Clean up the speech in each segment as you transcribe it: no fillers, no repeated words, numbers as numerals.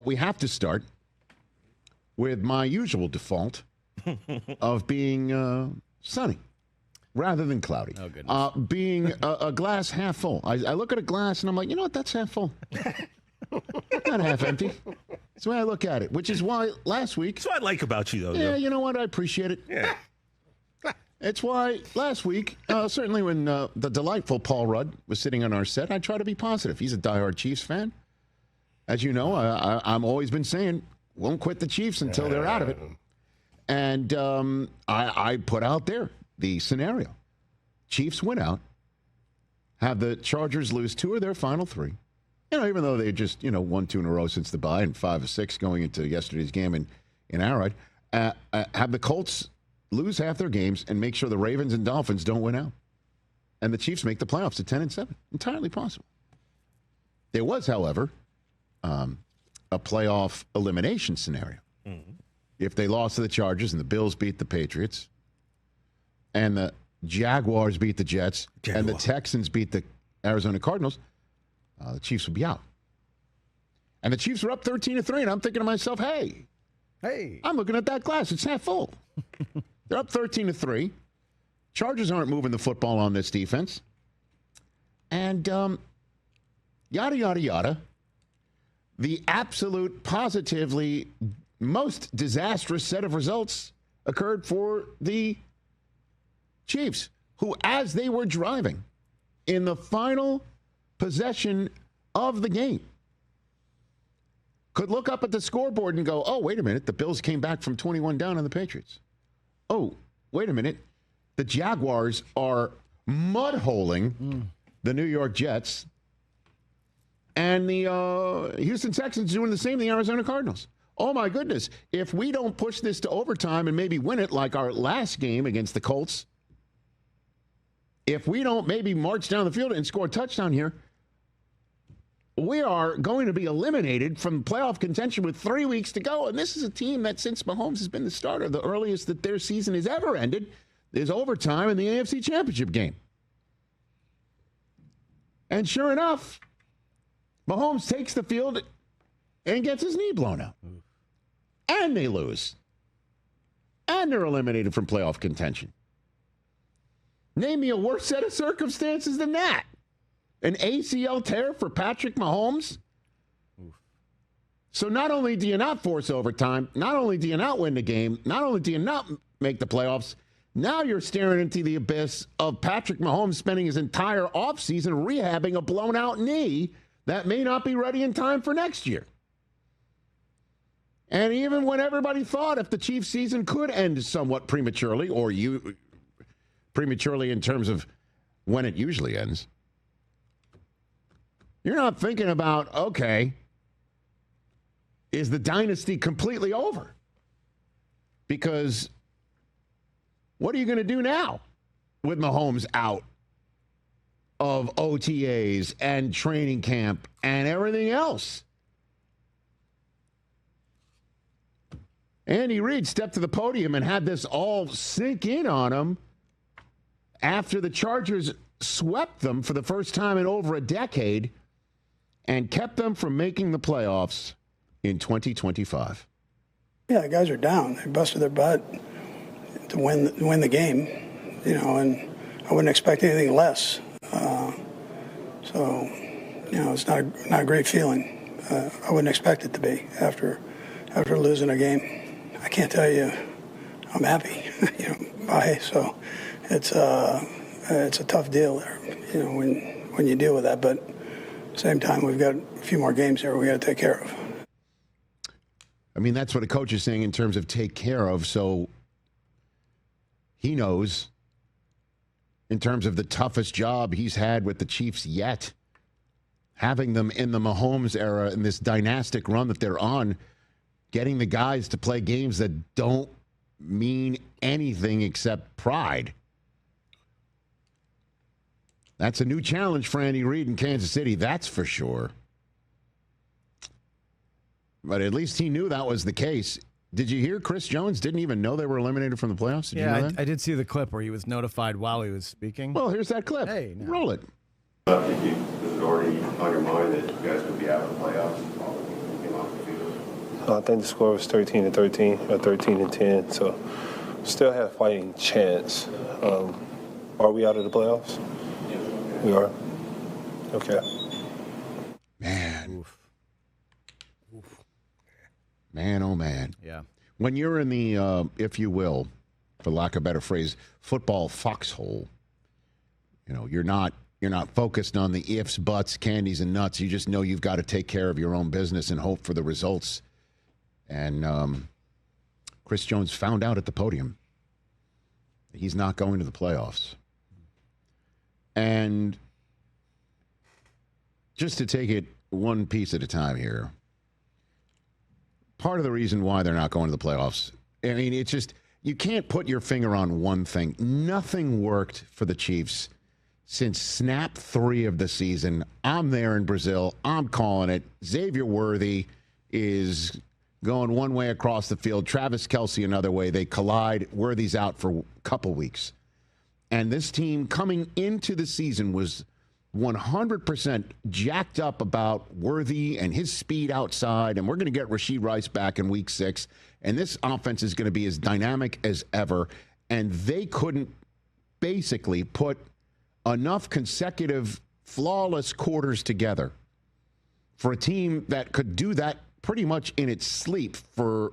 we have to start with my usual default of being sunny rather than cloudy. Oh, goodness. Being a glass half full. I look at a glass and I'm like, you know what? That's half full. Not half empty. That's the way I look at it, which is why last week. That's what I like about you, though. Yeah, you know what? I appreciate it. Yeah. It's why last week, certainly when the delightful Paul Rudd was sitting on our set, I try to be positive. He's a diehard Chiefs fan. As you know, I'm always been saying, won't quit the Chiefs until they're out of it. And I put out there the scenario. Chiefs win out, have the Chargers lose 2 of their final 3. You know, even though they just, won 2 in a row since the bye and 5 of 6 going into yesterday's game in Arrowhead, have the Colts lose half their games and make sure the Ravens and Dolphins don't win out. And the Chiefs make the playoffs at 10-7. Entirely possible. There was, however, a playoff elimination scenario. Mm-hmm. If they lost to the Chargers and the Bills beat the Patriots and the Jaguars beat the Jets and the Texans beat the Arizona Cardinals, the Chiefs would be out. And the Chiefs were up 13-3, and I'm thinking to myself, hey, I'm looking at that glass. It's half full. They're up 13-3. Chargers aren't moving the football on this defense. And yada, yada, yada. The absolute, positively most disastrous set of results occurred for the Chiefs, who, as they were driving in the final possession of the game, could look up at the scoreboard and go, oh, wait a minute, the Bills came back from 21 down on the Patriots. Oh, wait a minute, the Jaguars are mudholing the New York Jets, and the Houston Texans doing the same to the Arizona Cardinals. Oh, my goodness, if we don't push this to overtime and maybe win it like our last game against the Colts, if we don't maybe march down the field and score a touchdown here, we are going to be eliminated from playoff contention with 3 weeks to go. And this is a team that, since Mahomes has been the starter, the earliest that their season has ever ended is overtime in the AFC Championship game. And sure enough, Mahomes takes the field and gets his knee blown out. And they lose. And they're eliminated from playoff contention. Name me a worse set of circumstances than that. An ACL tear for Patrick Mahomes. Oof. So not only do you not force overtime, not only do you not win the game, not only do you not make the playoffs, now you're staring into the abyss of Patrick Mahomes spending his entire offseason rehabbing a blown-out knee that may not be ready in time for next year. And even when everybody thought if the Chiefs season could end somewhat prematurely, or prematurely in terms of when it usually ends, you're not thinking about, okay, is the dynasty completely over? Because what are you going to do now with Mahomes out of OTAs and training camp and everything else? Andy Reid stepped to the podium and had this all sink in on him after the Chargers swept them for the first time in over a decade and kept them from making the playoffs in 2025. Yeah, the guys are down. They busted their butt to win the game, and I wouldn't expect anything less. It's not a great feeling. I wouldn't expect it to be after losing a game. I can't tell you I'm happy, So it's a tough deal there, when you deal with that. But at the same time, we've got a few more games here we got to take care of. I mean, that's what a coach is saying in terms of take care of. So he knows in terms of the toughest job he's had with the Chiefs yet, having them in the Mahomes era in this dynastic run that they're on, getting the guys to play games that don't mean anything except pride. That's a new challenge for Andy Reid in Kansas City, that's for sure. But at least he knew that was the case. Did you hear Chris Jones didn't even know they were eliminated from the playoffs? Did you know that? I did see the clip where he was notified while he was speaking. Well, here's that clip. Hey, no. Roll it. Was it already on your mind that you guys would be out of the playoffs when you came off the field? I think the score was 13-13 or 13-10. So still have a fighting chance. Are we out of the playoffs? We are. Okay. Man. Man, oh man. Yeah. When you're in the, if you will, for lack of a better phrase, football foxhole, you know, you're not focused on the ifs, buts, candies, and nuts. You just know you've got to take care of your own business and hope for the results. And Chris Jones found out at the podium he's not going to the playoffs. And just to take it one piece at a time here, part of the reason why they're not going to the playoffs, I mean, it's just, you can't put your finger on one thing. Nothing worked for the Chiefs since snap 3 of the season. I'm there in Brazil. I'm calling it. Xavier Worthy is going one way across the field. Travis Kelce another way. They collide. Worthy's out for a couple weeks. And this team coming into the season was 100% jacked up about Worthy and his speed outside. And we're going to get Rashee Rice back in week 6. And this offense is going to be as dynamic as ever. And they couldn't basically put enough consecutive flawless quarters together for a team that could do that pretty much in its sleep for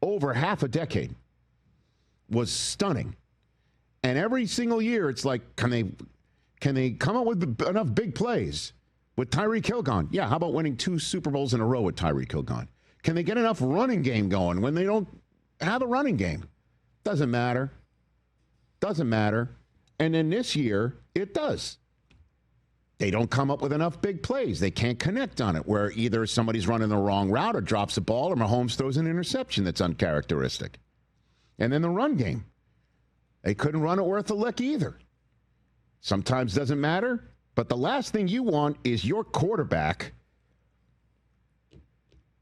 over half a decade was stunning. And every single year, it's like, can they come up with enough big plays with Tyreek Hill gone? Yeah, how about winning 2 Super Bowls in a row with Tyreek Hill gone? Can they get enough running game going when they don't have a running game? Doesn't matter. Doesn't matter. And then this year, it does. They don't come up with enough big plays. They can't connect on it, where either somebody's running the wrong route or drops a ball or Mahomes throws an interception that's uncharacteristic. And then the run game. They couldn't run it worth a lick either. Sometimes doesn't matter, but the last thing you want is your quarterback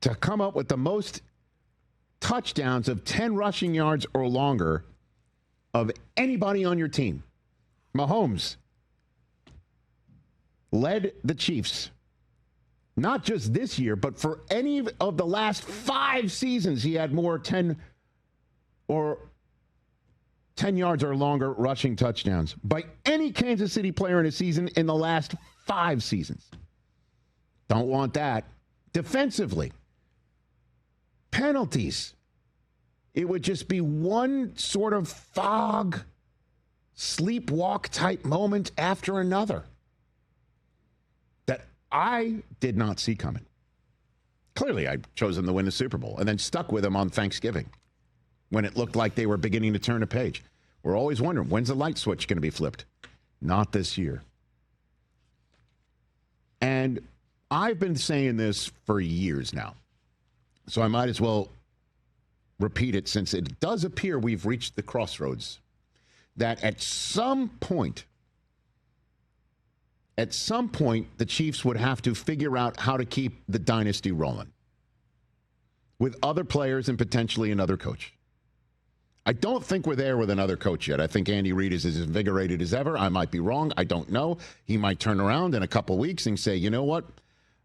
to come up with the most touchdowns of 10 rushing yards or longer of anybody on your team. Mahomes led the Chiefs, not just this year, but for any of the last 5 seasons, he had more 10 yards or longer rushing touchdowns by any Kansas City player in a season in the last 5 seasons. Don't want that. Defensively, penalties. It would just be one sort of fog, sleepwalk type moment after another that I did not see coming. Clearly, I chose them to win the Super Bowl and then stuck with them on Thanksgiving when it looked like they were beginning to turn a page. We're always wondering, when's the light switch going to be flipped? Not this year. And I've been saying this for years now, so I might as well repeat it, since it does appear we've reached the crossroads, that at some point, the Chiefs would have to figure out how to keep the dynasty rolling with other players and potentially another coach. I don't think we're there with another coach yet. I think Andy Reid is as invigorated as ever. I might be wrong. I don't know. He might turn around in a couple weeks and say, you know what?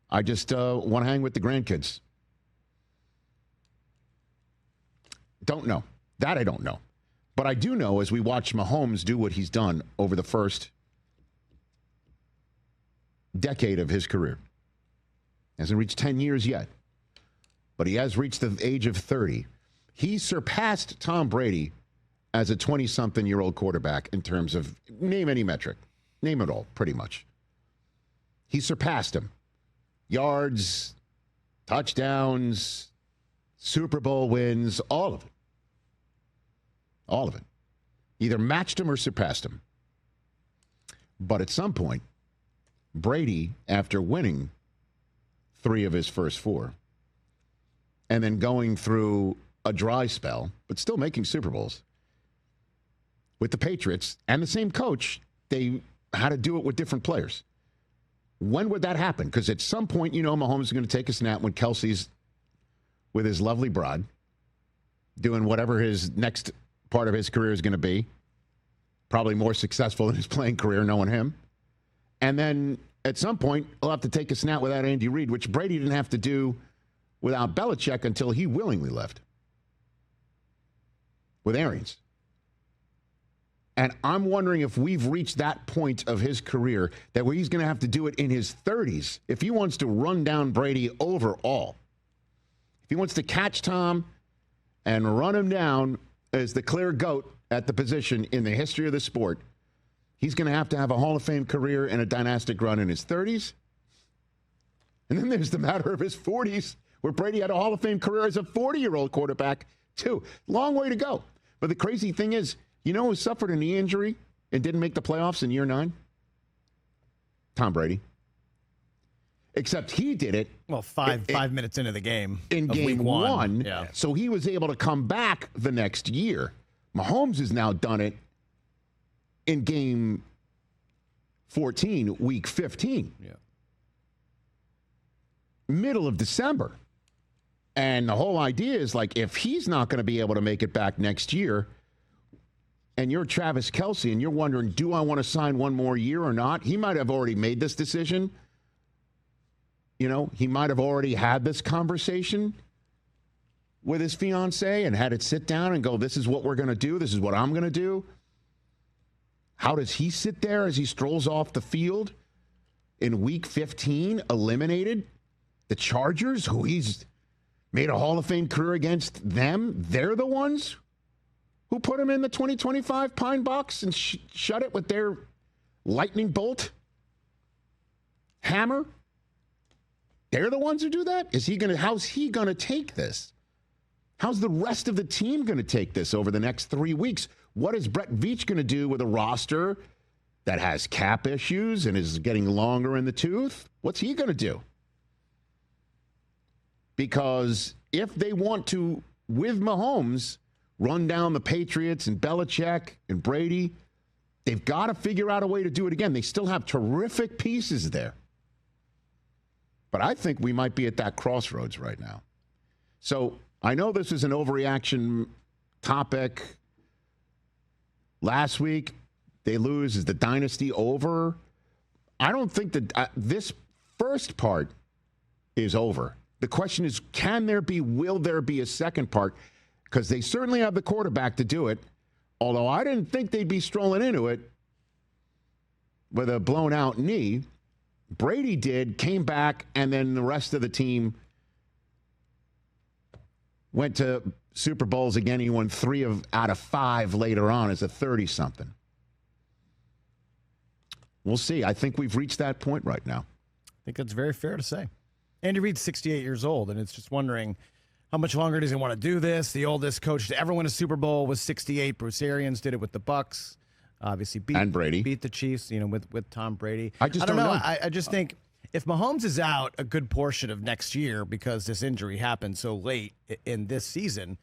I just want to hang with the grandkids. Don't know. That I don't know. But I do know, as we watch Mahomes do what he's done over the first decade of his career. Hasn't reached 10 years yet, but he has reached the age of 30. He surpassed Tom Brady as a 20-something-year-old quarterback in terms of name any metric. Name it all, pretty much. He surpassed him. Yards, touchdowns, Super Bowl wins, all of it. All of it. Either matched him or surpassed him. But at some point, Brady, after winning 3 of his first 4, and then going through a dry spell, but still making Super Bowls, with the Patriots and the same coach, they had to do it with different players. When would that happen? Because at some point, you know, Mahomes is going to take a snap when Kelsey's with his lovely bride, doing whatever his next part of his career is going to be. Probably more successful in his playing career, knowing him. And then at some point, he'll have to take a snap without Andy Reid, which Brady didn't have to do without Belichick until he willingly left with Arians. And I'm wondering if we've reached that point of his career that where he's going to have to do it in his 30s if he wants to run down Brady overall. If he wants to catch Tom and run him down as the clear GOAT at the position in the history of the sport, he's going to have a Hall of Fame career and a dynastic run in his 30s. And then there's the matter of his 40s, where Brady had a Hall of Fame career as a 40-year-old quarterback, too. Long way to go. But the crazy thing is, you know who suffered a knee injury and didn't make the playoffs in year 9? Tom Brady. Except he did it. Well, five minutes into the game. In game week one. Yeah. So he was able to come back the next year. Mahomes has now done it in game 14, week 15. Yeah. Middle of December. And the whole idea is like, if he's not going to be able to make it back next year, and you're Travis Kelce and you're wondering, do I want to sign one more year or not? He might have already made this decision. You know, he might have already had this conversation with his fiance and had it sit down and go, this is what we're going to do. This is what I'm going to do. How does he sit there as he strolls off the field in week 15, eliminated? The Chargers, who he's made a Hall of Fame career against them, they're the ones who put him in the 2025 pine box and shut it with their lightning bolt hammer. They're the ones who do that? How's he going to take this? How's the rest of the team going to take this over the next 3 weeks? What is Brett Veach going to do with a roster that has cap issues and is getting longer in the tooth? What's he going to do? Because if they want to, with Mahomes, run down the Patriots and Belichick and Brady, they've got to figure out a way to do it again. They still have terrific pieces there. But I think we might be at that crossroads right now. So I know this is an overreaction topic. Last week, they lose. Is the dynasty over? I don't think that this first part is over. The question is, will there be a second part? Because they certainly have the quarterback to do it. Although I didn't think they'd be strolling into it with a blown out knee. Brady did, came back, and then the rest of the team went to Super Bowls again. He won 3 out of 5 later on as a 30-something. We'll see. I think we've reached that point right now. I think that's very fair to say. Andy Reid's 68 years old, and it's just wondering how much longer does he want to do this? The oldest coach to ever win a Super Bowl was 68. Bruce Arians did it with the Bucs. Obviously beat the Chiefs, with Tom Brady. I don't know. I just think if Mahomes is out a good portion of next year because this injury happened so late in this season,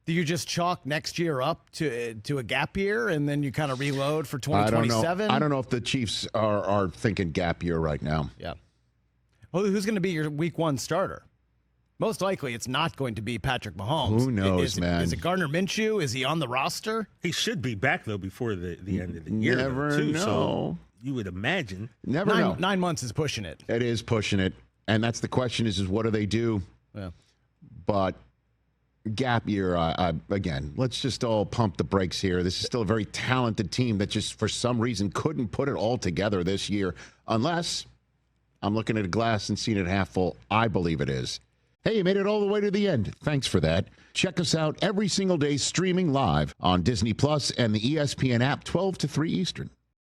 do you just chalk next year up to a gap year and then you kind of reload for 2027? I don't know if the Chiefs are thinking gap year right now. Yeah. Well, who's going to be your week 1 starter? Most likely, it's not going to be Patrick Mahomes. Who knows, man? Is it Gardner Minshew? Is he on the roster? He should be back, though, before the end of the year. Never too, know. So you would imagine. Never know. 9 months is pushing it. It is pushing it. And that's the question is what do they do? Yeah. But gap year, again, let's just all pump the brakes here. This is still a very talented team that just for some reason couldn't put it all together this year. Unless I'm looking at a glass and seeing it half full. I believe it is. Hey, you made it all the way to the end. Thanks for that. Check us out every single day streaming live on Disney Plus and the ESPN app 12 to 3 Eastern.